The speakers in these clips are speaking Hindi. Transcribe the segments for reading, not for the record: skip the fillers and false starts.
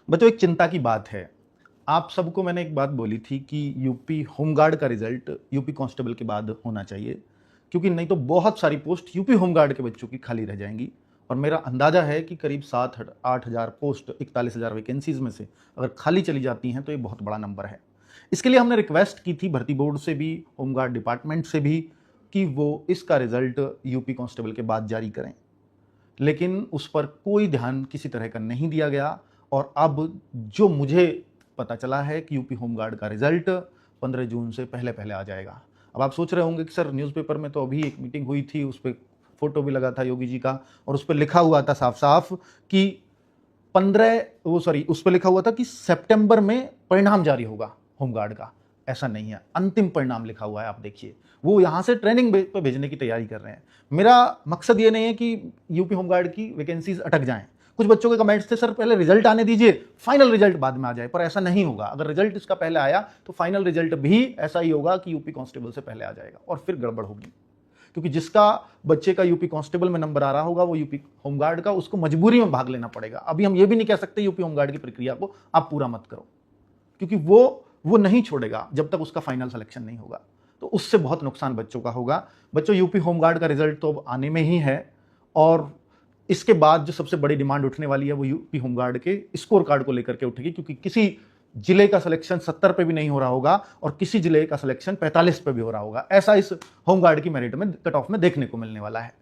बच्चों, एक चिंता की बात है। आप सबको मैंने एक बात बोली थी कि यूपी होमगार्ड का रिजल्ट यूपी कांस्टेबल के बाद होना चाहिए, क्योंकि नहीं तो बहुत सारी पोस्ट यूपी होमगार्ड के बच्चों की खाली रह जाएंगी। और मेरा अंदाजा है कि करीब 7-8 हज़ार पोस्ट 41,000 वैकेंसीज में से अगर खाली चली जाती हैं तो ये बहुत बड़ा नंबर है। इसके लिए हमने रिक्वेस्ट की थी भर्ती बोर्ड से भी, होमगार्ड डिपार्टमेंट से भी, कि वो इसका रिजल्ट यूपी कांस्टेबल के बाद जारी करें, लेकिन उस पर कोई ध्यान किसी तरह का नहीं दिया गया। और अब जो मुझे पता चला है कि यूपी होमगार्ड का रिजल्ट 15 जून से पहले पहले आ जाएगा। अब आप सोच रहे होंगे कि सर, न्यूज़पेपर में तो अभी एक मीटिंग हुई थी, उस पर फोटो भी लगा था योगी जी का, और उस पर लिखा हुआ था साफ साफ कि 15 उस पर लिखा हुआ था कि सितंबर में परिणाम जारी होगा होमगार्ड का। ऐसा नहीं है, अंतिम परिणाम लिखा हुआ है। आप देखिए, वो यहाँ से ट्रेनिंग पे भेजने की तैयारी कर रहे हैं। मेरा मकसद ये नहीं है कि यूपी होमगार्ड की वैकेंसीज अटक जाएं। कुछ बच्चों के कमेंट्स थे, सर पहले रिजल्ट आने दीजिए, फाइनल रिजल्ट बाद में आ जाए, पर ऐसा नहीं होगा। अगर रिजल्ट इसका पहले आया तो फाइनल रिजल्ट भी ऐसा ही होगा कि यूपी कांस्टेबल से पहले आ जाएगा, और फिर गड़बड़ होगी। क्योंकि जिसका बच्चे का यूपी कांस्टेबल में नंबर आ रहा होगा, वो यूपी होमगार्ड का, उसको मजबूरी में भाग लेना पड़ेगा। अभी हम ये भी नहीं कह सकते यूपी होमगार्ड की प्रक्रिया को आप पूरा मत करो, क्योंकि वो नहीं छोड़ेगा जब तक उसका फाइनल सिलेक्शन नहीं होगा। तो उससे बहुत नुकसान बच्चों का होगा। बच्चों, यूपी होमगार्ड का रिजल्ट तो अब आने में ही है, और इसके बाद जो सबसे बड़ी डिमांड उठने वाली है वो यूपी होमगार्ड के स्कोर कार्ड को लेकर के उठेगी, क्योंकि किसी जिले का सिलेक्शन 70 पे भी नहीं हो रहा होगा और किसी जिले का सिलेक्शन 45 पे भी हो रहा होगा। ऐसा इस होमगार्ड की मेरिट में, कट ऑफ में देखने को मिलने वाला है।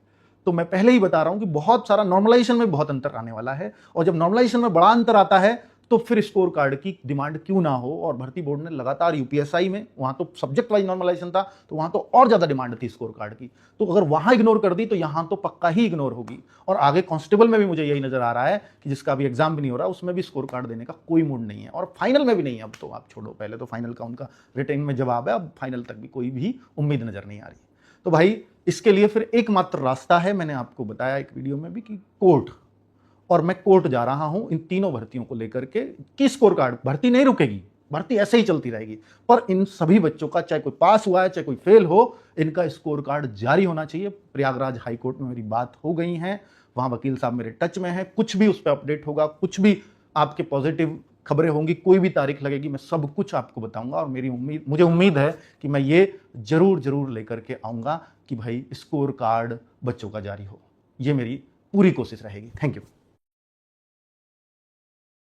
तो मैं पहले ही बता रहा हूं कि बहुत सारा नॉर्मलाइजेशन में बहुत अंतर आने वाला है, और जब नॉर्मलाइजेशन में बड़ा अंतर आता है तो फिर स्कोर कार्ड की डिमांड क्यों ना हो। और भर्ती बोर्ड ने लगातार यूपीएसआई में, वहां तो सब्जेक्ट वाइज नॉर्मलाइजेशन था, तो वहां तो और ज्यादा डिमांड थी स्कोर कार्ड की। तो अगर वहां इग्नोर कर दी तो यहां तो पक्का ही इग्नोर होगी। और आगे कांस्टेबल में भी मुझे यही नजर आ रहा है कि जिसका अभी एग्जाम भी नहीं हो रहा, उसमें भी स्कोर कार्ड देने का कोई मूड नहीं है, और फाइनल में भी नहीं है। अब तो आप छोड़ो, पहले तो फाइनल का उनका रिटेन में जवाब है, अब फाइनल तक भी कोई भी उम्मीद नजर नहीं आ रही। तो भाई, इसके लिए फिर एकमात्र रास्ता है, मैंने आपको बताया एक वीडियो में भी, कि कोर्ट। और मैं कोर्ट जा रहा हूं इन तीनों भर्तियों को लेकर के, कि स्कोर कार्ड, भर्ती नहीं रुकेगी, भर्ती ऐसे ही चलती रहेगी, पर इन सभी बच्चों का, चाहे कोई पास हुआ है चाहे कोई फेल हो, इनका स्कोर कार्ड जारी होना चाहिए। प्रयागराज हाई कोर्ट में मेरी बात हो गई है, वहां वकील साहब मेरे टच में है। कुछ भी उस पर अपडेट होगा, कुछ भी आपके पॉजिटिव खबरें होंगी, कोई भी तारीख लगेगी, मैं सब कुछ आपको बताऊंगा। और मुझे उम्मीद है कि मैं ये जरूर लेकर के आऊंगा कि भाई स्कोर कार्ड बच्चों का जारी हो। ये मेरी पूरी कोशिश रहेगी। Thank you.